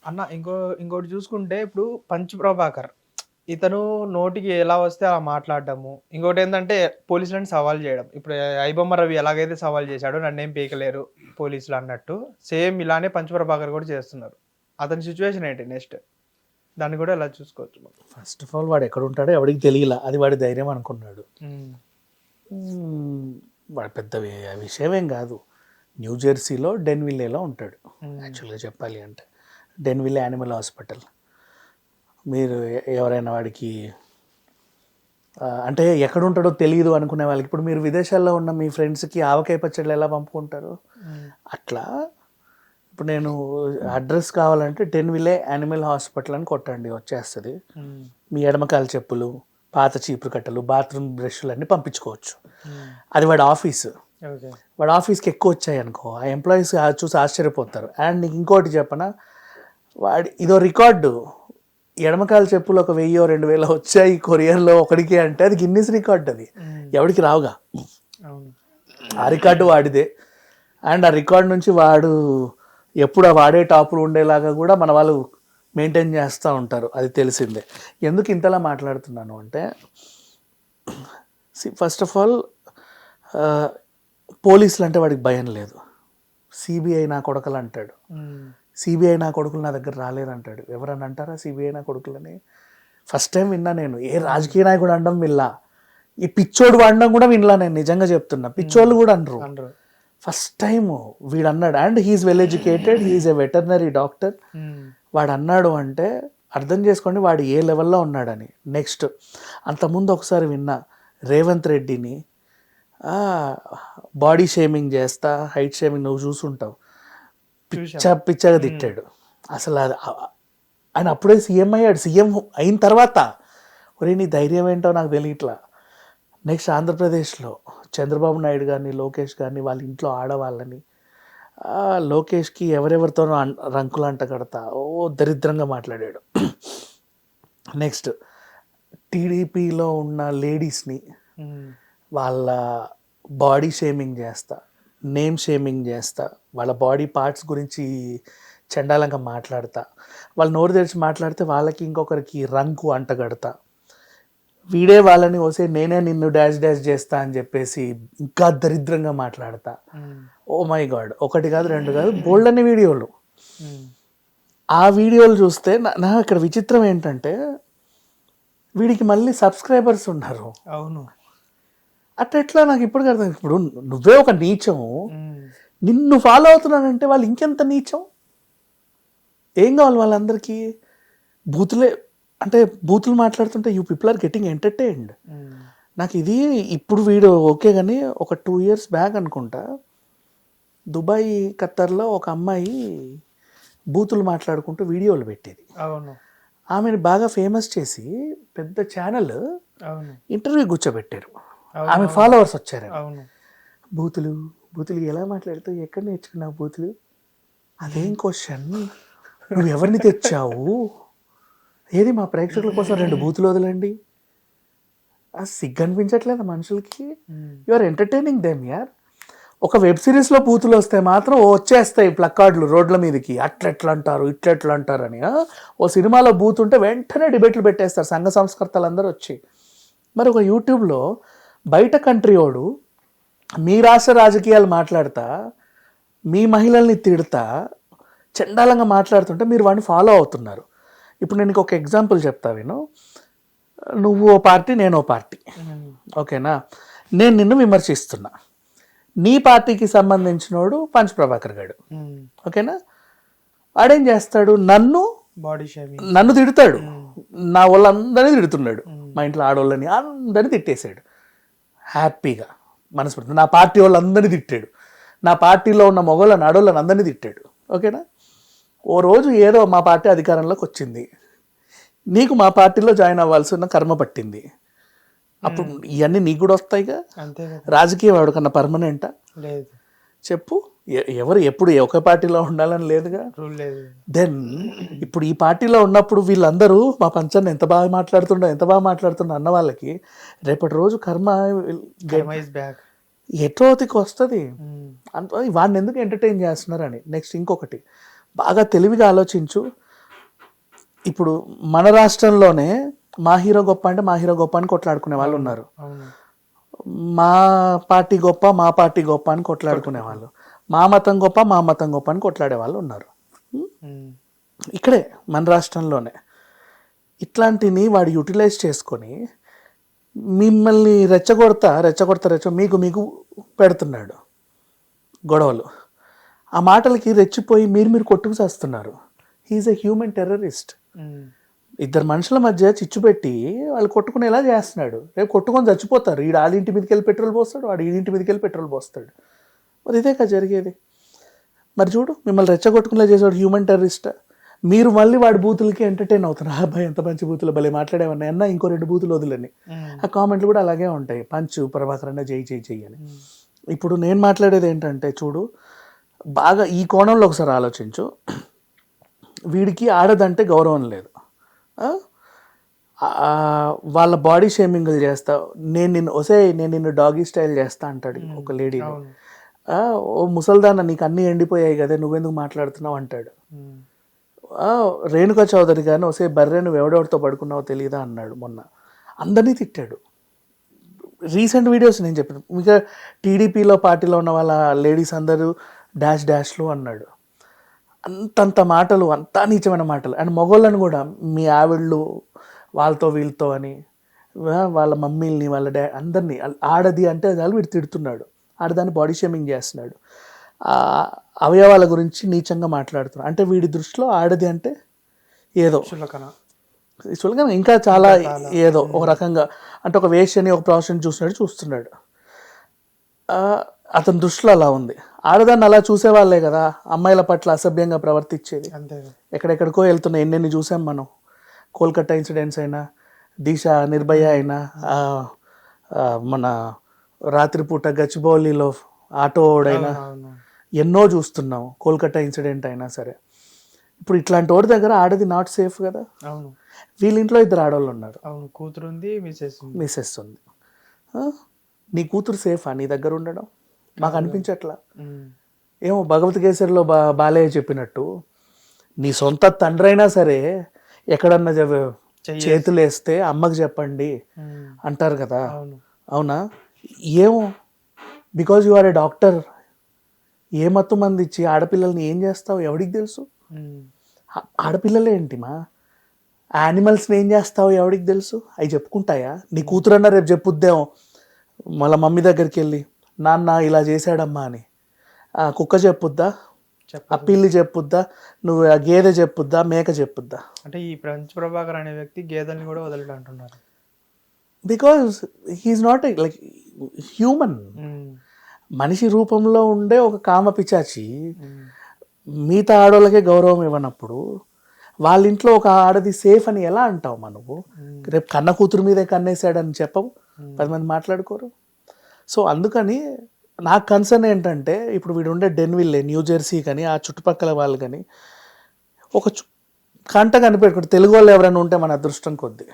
అన్న ఇంకోటి చూసుకుంటే ఇప్పుడు పంచ్ ప్రభాకర్ ఇతను నోటికి ఎలా వస్తే అలా మాట్లాడడము. ఇంకోటి ఏందంటే పోలీసులని సవాల్ చేయడం. ఇప్పుడు ఐబొమ్మ రవి ఎలాగైతే సవాల్ చేశాడో నన్నేం పీకలేరు పోలీసులు అన్నట్టు సేమ్ ఇలానే పంచ్ ప్రభాకర్ కూడా చేస్తున్నారు. అతని సిచ్యువేషన్ ఏంటి నెక్స్ట్? దాన్ని కూడా ఎలా చూసుకోవచ్చు మనం? ఫస్ట్ ఆఫ్ ఆల్ వాడు ఎక్కడ ఉంటాడో ఎవడికి తెలియలా, అది వాడి ధైర్యం అనుకున్నాడు. వాడు పెద్ద విషయమేం కాదు. న్యూ జెర్సీలో డెన్విల్లేలో ఉంటాడు యాక్చువల్గా చెప్పాలి అంటే. డెన్విల్లే యానిమల్ హాస్పిటల్. మీరు ఎవరైనా వాడికి అంటే ఎక్కడ ఉంటాడో తెలియదు అనుకునే వాళ్ళకి, ఇప్పుడు మీరు విదేశాల్లో ఉన్న మీ ఫ్రెండ్స్కి ఆవకాయ పచ్చళ్ళు ఎలా పంపుకుంటారు అట్లా. ఇప్పుడు నేను అడ్రస్ కావాలంటే డెన్విల్లే యానిమల్ హాస్పిటల్ అని కొట్టండి, వచ్చేస్తుంది. మీ ఎడమకాల చెప్పులు, పాత చీపురు కట్టలు, బాత్రూమ్ బ్రష్లు అన్నీ పంపించుకోవచ్చు. అది వాడి ఆఫీసు. వాడి ఆఫీస్కి ఎక్కువ వచ్చాయి అనుకో, ఆ ఎంప్లాయీస్ చూసి ఆశ్చర్యపోతారు. అండ్ నీకు ఇంకోటి చెప్పనా, వాడి ఇదో రికార్డు, ఎడమకాల చెప్పులు 1000-2000 వచ్చాయి కొరియర్లో ఒకడికి అంటే అది గిన్నిస్ రికార్డ్. అది ఎవడికి రావుగా, ఆ రికార్డు వాడిదే. అండ్ ఆ రికార్డ్ నుంచి వాడు ఎప్పుడు వాడే టాపులు ఉండేలాగా కూడా మన వాళ్ళు మెయింటైన్ చేస్తూ ఉంటారు, అది తెలిసిందే. ఎందుకు ఇంతలా మాట్లాడుతున్నాను అంటే, ఫస్ట్ ఆఫ్ ఆల్ పోలీసులు అంటే వాడికి భయం లేదు. సిబిఐ నా కొడుకులు అంటాడు. సిబిఐ నా కొడుకులు నా దగ్గర రాలేదంటాడు. ఎవరన్నా అంటారా సిబిఐ నా కొడుకులని? ఫస్ట్ టైం విన్నా నేను. ఏ రాజకీయ నాయకుడు అనడం వినలా, ఈ పిచ్చోడు వాడడం కూడా వినలా నేను, నిజంగా చెప్తున్నా. పిచ్చోళ్ళు కూడా అనరు. ఫస్ట్ టైం వీడు అన్నాడు. And he's well educated, he's a veterinary doctor. వాడు అన్నాడు అంటే అర్థం చేసుకోండి వాడు ఏ లెవెల్లో ఉన్నాడని. నెక్స్ట్, అంతకుముందు ఒకసారి విన్నా, రేవంత్ రెడ్డిని బాడీ షేమింగ్ చేస్తా, హైట్ షేమింగ్, నువ్వు చూసుంటావు, పిచ్చగా తిట్టాడు. అసలు ఆయన అప్పుడే సీఎం అయ్యాడు. సీఎం అయిన తర్వాత ఒరే నీ ధైర్యం ఏంటో నాకు తెలియట్లా. నెక్స్ట్ ఆంధ్రప్రదేశ్లో చంద్రబాబు నాయుడు గారిని, లోకేష్ గారిని, వాళ్ళ ఇంట్లో ఆడవాళ్ళని, లోకేష్కి ఎవరెవరితోనో రంకులు అంట కడతా దరిద్రంగా మాట్లాడాడు. నెక్స్ట్ టీడీపీలో ఉన్న లేడీస్ని వాళ్ళ బాడీ షేమింగ్ చేస్తా, నేమ్ షేమింగ్ చేస్తా, వాళ్ళ బాడీ పార్ట్స్ గురించి చండాలంగా మాట్లాడతా, వాళ్ళు నోరు తెరిచి మాట్లాడితే వాళ్ళకి ఇంకొకరికి రంకు అంటగడతా, వీడే వాళ్ళని వస్తే నేనే నిన్ను డాష్ డాష్ చేస్తా అని చెప్పేసి ఇంకా దరిద్రంగా మాట్లాడతా. ఓ మై గాడ్, ఒకటి కాదు రెండు కాదు బోల్డన్ని వీడియోలు. ఆ వీడియోలు చూస్తే నా ఇక్కడ విచిత్రం ఏంటంటే వీడికి మళ్ళీ సబ్స్క్రైబర్స్ ఉన్నారు. అవును, అట్లా నాకు ఇప్పుడు అర్థం. ఇప్పుడు నువ్వే ఒక నీచం, నిన్ను ఫాలో అవుతున్నానంటే వాళ్ళు ఇంకెంత నీచం. ఏం కావాలి వాళ్ళందరికీ? బూతులే అంటే బూతులు మాట్లాడుతుంటే you people are getting entertained. నాకు ఇది ఇప్పుడు వీడియో ఓకే, కానీ ఒక 2 years బ్యాక్ అనుకుంటా, దుబాయ్ ఖత్తర్లో ఒక అమ్మాయి బూతులు మాట్లాడుకుంటూ వీడియోలు పెట్టేది. ఆమెను బాగా ఫేమస్ చేసి పెద్ద ఛానల్ ఇంటర్వ్యూ కూర్చోబెట్టారు. ఆమె ఫాలోవర్స్ వచ్చారు. బూతులు ఎలా మాట్లాడుతావు, ఎక్కడ నేర్చుకున్నావు బూతులు? అదేం క్వశ్చన్, నువ్వు ఎవరిని తెచ్చావు? ఏది మా ప్రేక్షకుల కోసం 2 బూతులు వదలండి. సిగ్గు అనిపించట్లేదు మనుషులకి? యు ఆర్ ఎంటర్టైనింగ్ దెమ్ యార్. ఒక వెబ్ సిరీస్లో బూతులు వస్తే మాత్రం వచ్చేస్తాయి ప్లక్కార్డులు రోడ్ల మీదకి, అట్లెట్లా అంటారు ఇట్లెట్లా అంటారు అని. ఓ సినిమాలో బూత్ ఉంటే వెంటనే డిబేట్లు పెట్టేస్తారు సంఘ సంస్కర్తలు అందరూ వచ్చి. మరి ఒక యూట్యూబ్లో బయట కంట్రీ వాడు మీ రాష్ట్ర రాజకీయాలు మాట్లాడతా, మీ మహిళల్ని తిడతా, చండాలంగా మాట్లాడుతుంటే మీరు వాడిని ఫాలో అవుతున్నారు. ఇప్పుడు నేను ఒక ఎగ్జాంపుల్ చెప్తా విను. నువ్వు ఓ పార్టీ, నేను ఓ పార్టీ, ఓకేనా? నేను నిన్ను విమర్శిస్తున్నా. నీ పార్టీకి సంబంధించినోడు పంచ్ ప్రభాకర్ గారు, ఓకేనా? వాడేం చేస్తాడు, నన్ను తిడతాడు, నా వాళ్ళందరినీ తిడుతున్నాడు, మా ఇంట్లో ఆడవాళ్ళని అందరినీ తిట్టేశాడు హ్యాపీగా మనస్ఫూర్తి. నా పార్టీ వాళ్ళందరినీ తిట్టాడు, నా పార్టీలో ఉన్న మగవాళ్ళని ఆడవాళ్ళని అందరినీ తిట్టాడు, ఓకేనా? ఓ రోజు ఏదో మా పార్టీ అధికారంలోకి వచ్చింది, నీకు మా పార్టీలో జాయిన్ అవ్వాల్సిన కర్మ పట్టింది. అప్పుడు ఇవన్నీ నీకు కూడా వస్తాయిగా. రాజకీయం ఎవరికన్నా పర్మనెంటా? లేదు. చెప్పు, ఎవరు ఎప్పుడు ఒక పార్టీలో ఉండాలని లేదుగా. దెన్ ఇప్పుడు ఈ పార్టీలో ఉన్నప్పుడు వీళ్ళందరూ మా పంచాన్ని ఎంత బాగా మాట్లాడుతున్నా అన్న వాళ్ళకి రేపటి రోజు కర్మ ఎట్రోతికి వస్తుంది. వాడిని ఎందుకు ఎంటర్టైన్ చేస్తున్నారని. నెక్స్ట్ ఇంకొకటి, బాగా తెలివిగా ఆలోచించు. ఇప్పుడు మన రాష్ట్రంలోనే మా హీరో గొప్ప అంటే మా హీరో గొప్ప అని కొట్లాడుకునే వాళ్ళు ఉన్నారు. అవును. మా పార్టీ గొప్ప మా పార్టీ గొప్ప అని కొట్లాడుకునే వాళ్ళు, మా మతం గొప్ప మా మతం గొప్ప అని కొట్లాడే వాళ్ళు ఉన్నారు. ఇక్కడే మన రాష్ట్రంలోనే ఇట్లాంటిని వాడు యూటిలైజ్ చేసుకొని మిమ్మల్ని రెచ్చగొడతా మీకు మీకు పెడుతున్నాడు గొడవలు. ఆ మాటలకి రెచ్చిపోయి మీరు కొట్టుకు చేస్తున్నారు. He's a human terrorist. ఇద్దరు మనుషుల మధ్య చిచ్చు పెట్టి వాళ్ళు కొట్టుకునేలా చేస్తున్నాడు. రేపు కొట్టుకొని చచ్చిపోతారు. ఈడు ఆడింటి మీదకి వెళ్ళి పెట్రోల్ పోస్తాడు, వాడు ఈడింటి మీదకి వెళ్ళి పెట్రోల్ పోస్తాడు. మరి ఇదే కదా జరిగేది. మరి చూడు, మిమ్మల్ని రెచ్చగొట్టుకునేలా చేసేవాడు హ్యూమన్ టెర్రరిస్ట్. మీరు మళ్ళీ వాడి బూతులకి ఎంటర్టైన్ అవుతున్నారు. అబ్బాయి ఎంత మంచి బూతులు భలే మాట్లాడేవన్నా అన్న ఇంకో 2 బూతులు వదిలేని. ఆ కామెంట్లు కూడా అలాగే ఉంటాయి, పంచు ప్రభాకర్ అన్న జై జై జై అని. ఇప్పుడు నేను మాట్లాడేది ఏంటంటే చూడు, బాగా ఈ కోణంలో ఒకసారి ఆలోచించు. వీడికి ఆడదంటే గౌరవం లేదు. వాళ్ళ బాడీ షేమింగ్లు చేస్తా, నేను నిన్ను డాగీ స్టైల్ చేస్తా అంటాడు ఒక లేడీ. ఓ ముసల్దాన్న నీకు అన్నీ ఎండిపోయాయి కదా నువ్వెందుకు మాట్లాడుతున్నావు అంటాడు. రేణుకా చౌదరి గారిని ఒసే బర్రె నువ్వు ఎవడెవడితో పడుకున్నావో తెలియదా అన్నాడు మొన్న. అందరినీ తిట్టాడు. రీసెంట్ వీడియోస్ నేను చెప్పాను మీకు, టీడీపీలో పార్టీలో ఉన్న వాళ్ళ లేడీస్ అందరూ డాష్లు అన్నాడు. అంతంత మాటలు, అంతా నీచమైన మాటలు. అండ్ మగోళ్ళని కూడా మీ ఆవిళ్ళు వాళ్ళతో వీళ్ళతో అని, వాళ్ళ మమ్మీల్ని వాళ్ళ అందరినీ ఆడది అంటే అది వీడు తిడుతున్నాడు. ఆడదాన్ని బాడీ షేమింగ్ చేస్తున్నాడు. అవయవాల గురించి నీచంగా మాట్లాడుతున్నాడు. అంటే వీడి దృష్టిలో ఆడది అంటే ఏదో చులకన, ఇంకా చాలా ఏదో ఒక రకంగా, అంటే ఒక వేష్యని ఒక ప్రొఫెషన్ చూస్తున్నాడు. అతని దృష్టిలో అలా ఉంది. ఆడదాన్ని అలా చూసేవాళ్ళే కదా అమ్మాయిల పట్ల అసభ్యంగా ప్రవర్తించేది. ఎక్కడెక్కడికో వెళ్తున్నాయి, ఎన్నెన్ని చూసాం మనం. కోల్కతా ఇన్సిడెంట్స్ అయినా, దిశ, నిర్భయ అయినా, మన రాత్రిపూట గచ్చిబౌలిలో ఆటోడైనా ఎన్నో చూస్తున్నాం. కోల్కతా ఇన్సిడెంట్ అయినా సరే. ఇప్పుడు ఇట్లాంటి వాడి దగ్గర ఆడది నాట్ సేఫ్ కదా. వీళ్ళ ఇంట్లో 2 ఆడవాళ్ళు ఉన్నారు. కూతురు ఉంది, మిసెస్ ఉంది. నీ కూతురు సేఫా నీ దగ్గర ఉండడం? మాకు అనిపించట్లా. ఏమో భగవద్గీతలో బాలయ్య చెప్పినట్టు నీ సొంత తండ్రి అయినా సరే ఎక్కడన్నా చేతులు వేస్తే అమ్మకి చెప్పండి అంటారు కదా. అవునా? ఏమో, because you are a doctor. ఏ మత్తు మంది ఇచ్చి ఆడపిల్లల్ని ఏం చేస్తావు ఎవడికి తెలుసు? ఆడపిల్లలే ఏంటి మా యానిమల్స్ని ఏం చేస్తావు ఎవడికి తెలుసు? అవి చెప్పుకుంటాయా? నీ కూతురన్నా రేపు చెప్పుద్దేమో మళ్ళీ మమ్మీ దగ్గరికి వెళ్ళి, నాన్న ఇలా చేశాడమ్మా అని. ఆ కుక్క చెప్పుద్దా? ఆ పిల్లి చెప్పుద్దా? నువ్వు ఆ గేదె చెప్పుద్దా? మేక చెప్పుద్దా? అంటే ఈ పంచ్ ప్రభాకర్ అనే వ్యక్తి గేదెల్ని కూడా వదలడు అంటున్నారు. Because he's not like human. మనిషి రూపంలో ఉండే ఒక కామ పిచాచి మిగతా ఆడవాళ్ళకే గౌరవం ఇవ్వనప్పుడు వాళ్ళ ఇంట్లో ఒక ఆడది సేఫ్ అని ఎలా అంటావు మా నువ్వు? రేపు కన్న కూతురు మీదే కన్నేసాడని చెప్పవు, 10 మంది మాట్లాడుకోరు. సో అందుకని నాకు కన్సర్న్ ఏంటంటే, ఇప్పుడు వీడు ఉండే డెన్విల్లే, న్యూ జెర్సీ కానీ ఆ చుట్టుపక్కల వాళ్ళు కానీ ఒక కంట కనిపెట్టుకుంటే తెలుగు వాళ్ళు ఎవరైనా ఉంటే మన అదృష్టం కొద్ది.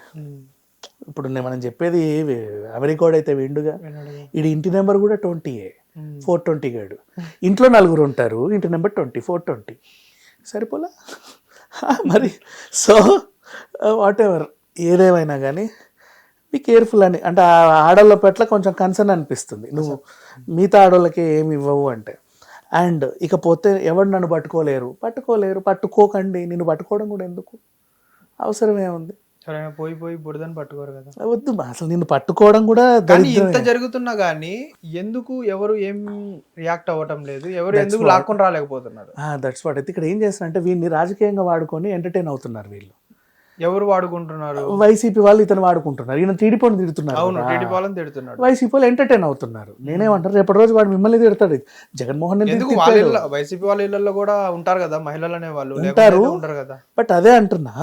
ఇప్పుడు మనం చెప్పేది అమెరికాడు అయితే విండుగా, వీడి ఇంటి నెంబర్ కూడా 20 420 గాడు. ఇంట్లో 4 ఉంటారు, ఇంటి నెంబర్ 20 420 సరిపోలా మరి. సో వాట్ ఎవర్, ఏదేమైనా కానీ బీ కేర్ఫుల్ అని, అంటే ఆడవాళ్ళ పట్ల కొంచెం కన్సర్న్ అనిపిస్తుంది. నువ్వు మిగతా ఆడవాళ్ళకి ఏమి ఇవ్వవు అంటే. అండ్ ఇకపోతే ఎవరు నన్ను పట్టుకోకండి. నిన్ను పట్టుకోవడం కూడా ఎందుకు, అవసరం ఏముంది? పోయి బురదని పట్టుకోరు కదా. వద్దు అసలు, నిన్ను పట్టుకోవడం కూడా. ఇంత జరుగుతున్నా గానీ ఎందుకు ఎవరు ఏం రియాక్ట్ అవ్వటం లేదు? ఎవరు ఎందుకు లాక్కొని రాలేకపోతున్నారు? That's what. అయితే ఇక్కడ ఏం చేస్తున్నారంటే వీడిని రాజకీయంగా వాడుకొని ఎంటర్టైన్ అవుతున్నారు వీళ్ళు. ఎవరు వాడుకుంటున్నారు? వైసీపీ వాళ్ళు ఇతను వాడుకుంటున్నారు. ఈయన టీడీపీని తిడుతున్నారు. వైసీపీ వాళ్ళు ఎంటర్టైన్ అవుతున్నారు. నేనేమంటారు, రేపటి రోజు వాడు మిమ్మల్ని తిడతాడు. జగన్మోహన్ రెడ్డి వైసీపీ వాళ్ళ ఇళ్లలో కూడా ఉంటారు కదా మహిళలు అనే వాళ్ళు ఉంటారు కదా. బట్ అదే అంటున్నా,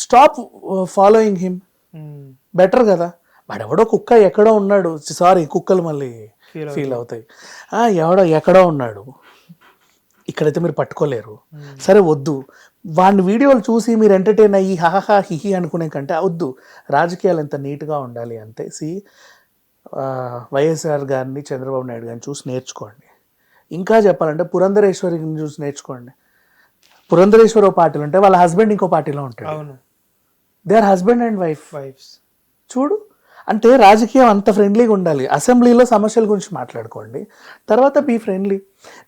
స్టాప్ ఫాలోయింగ్ హిమ్, బెటర్ కదా. వాడెవడో కుక్క ఎక్కడో ఉన్నాడు, సారీ కుక్కలు మళ్ళీ ఫీల్ అవుతాయి. ఎవడో ఎక్కడో ఉన్నాడు, ఇక్కడైతే మీరు పట్టుకోలేరు. సరే వద్దు, వాడిని వీడియోలు చూసి మీరు ఎంటర్టైన్ అయ్యి హహహా హిహి అనుకునే కంటే వద్దు. రాజకీయాలు ఎంత నీట్గా ఉండాలి అంటే వైఎస్ఆర్ గారిని, చంద్రబాబు నాయుడు గారిని చూసి నేర్చుకోండి. ఇంకా చెప్పాలంటే పురంధరేశ్వరిని చూసి నేర్చుకోండి. పురంధరేశ్వర ఓ పార్టీలో ఉంటే వాళ్ళ హస్బెండ్ ఇంకో పార్టీలో ఉంటాడు. అవును, they are husband and wife. Wifes. చూడు, అంటే రాజకీయం అంత ఫ్రెండ్లీగా ఉండాలి. అసెంబ్లీలో సమస్యల గురించి మాట్లాడుకోండి, తర్వాత బీ ఫ్రెండ్లీ.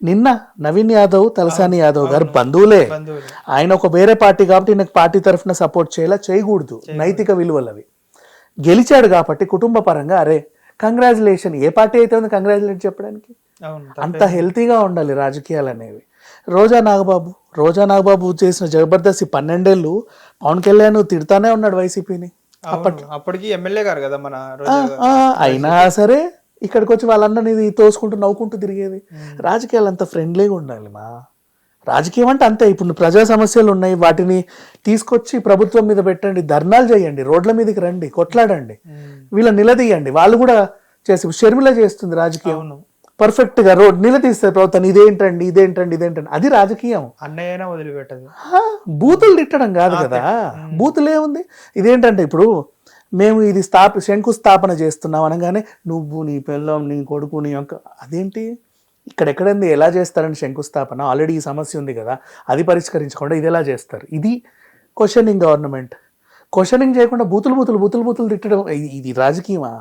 నిన్న నవీన్ యాదవ్, తలసాని యాదవ్ గారు బంధువులే. బంధువులు. ఆయన ఒక వేరే పార్టీ కాబట్టి నాకు పార్టీ తరఫున సపోర్ట్ చేయకూడదు. నైతిక విలువలు అవి. గెలిచాడు కాబట్టి కుటుంబ పరంగా అరే కంగ్రాచులేషన్, ఏ పార్టీ అయితే ఉంది కంగ్రాచులేట్ చెప్పడానికి. అవును, అంత హెల్తీగా ఉండాలి రాజకీయాలు అనేవి. రోజా నాగబాబు చేసిన జబర్దస్త్ 12 ఏళ్ళు పవన్ కళ్యాణ్ తిడతానే ఉన్నాడు వైసీపీని. అప్పటికి ఎమ్మెల్యే గారు కదా మన అయినా సరే ఇక్కడికి వచ్చి వాళ్ళందరినీ తోసుకుంటూ నవ్వుకుంటూ తిరిగేది. రాజకీయాలు అంత ఫ్రెండ్లీగా ఉండాలి మా. రాజకీయం అంటే అంతే. ఇప్పుడు ప్రజా సమస్యలు ఉన్నాయి, వాటిని తీసుకొచ్చి ప్రభుత్వం మీద పెట్టండి, ధర్నాలు చేయండి, రోడ్ల మీదకి రండి, కొట్లాడండి, వీళ్ళని నిలదీయండి. వాళ్ళు కూడా చేసి షర్మిల చేస్తుంది రాజకీయం పర్ఫెక్ట్ గా. రోడ్ నిలదీస్తారు ప్రభుత్వం, ఇదేంటండి, అది రాజకీయం. అన్నయ్యనా వదిలిపెట్టదు. బూతులు తిట్టడం కాదు కదా. బూతులు ఏముంది? ఇదేంటంటే ఇప్పుడు మేము ఇది శంకుస్థాపన చేస్తున్నాం అనగానే నువ్వు, నీ పిల్లం, నీ కొడుకు, నీ యొక్క అదేంటి? ఇక్కడెక్కడంది ఎలా చేస్తారని శంకుస్థాపన? ఆల్రెడీ ఈ సమస్య ఉంది కదా, అది పరిష్కరించకుండా ఇది ఎలా చేస్తారు? ఇది క్వశ్చనింగ్ గవర్నమెంట్. క్వశ్చనింగ్ చేయకుండా బూతులు తిట్టడం ఇది రాజకీయమా?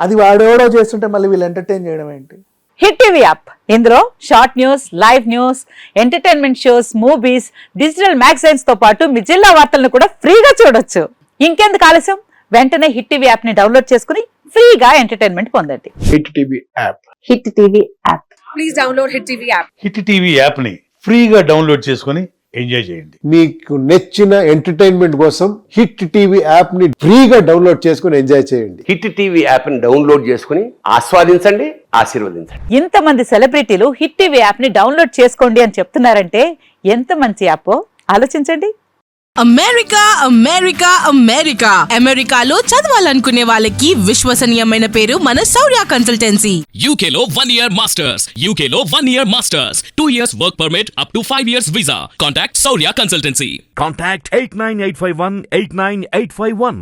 అది వాడెవడో చేస్తుంటే మళ్ళీ వీళ్ళు ఎంటర్టైన్ చేయడం ఏంటి? హిట్ టీవీ యాప్, ఇందులో short news, live news, entertainment shows, movies, digital magazines తో పాటు మీ జిల్లా వార్తలను కూడా ఫ్రీగా చూడొచ్చు. ఇంకెందుకు ఆలస్యం, వెంటనే హిట్ టీవీ యాప్ ని డౌన్లోడ్ చేసుకుని ఫ్రీగా ఎంటర్టైన్మెంట్ పొందండి. Hit TV app. Hit TV app. Please download hit TV app. Hit TV app ని ఫ్రీగా డౌన్లోడ్ చేసుకొని ఎంజాయ్ చేయండి. మీకు నచ్చిన ఎంటర్టైన్మెంట్ కోసం హిట్ టీవీ యాప్ ని ఫ్రీగా డౌన్లోడ్ చేసుకొని ఎంజాయ్ చేయండి. హిట్ టీవీ యాప్ ని డౌన్లోడ్ చేసుకుని ఆస్వాదించండి, ఆశీర్వదించండి. ఇంతమంది సెలబ్రిటీలు హిట్ టీవీ యాప్ ని డౌన్లోడ్ చేసుకోండి అని చెప్తున్నారంటే ఎంత మంచి యాప్ ఆలోచించండి. అమెరికాలో చదవాలనుకునే వాళ్ళకి విశ్వసనీయమైన పేరు మన శౌర్య కన్సల్టెన్సీ. UK లో 1 year masters. UK లో 1 year masters. 2 years work permit up to 5 years visa. Contact Saurya Consultancy. Contact 89851 89851.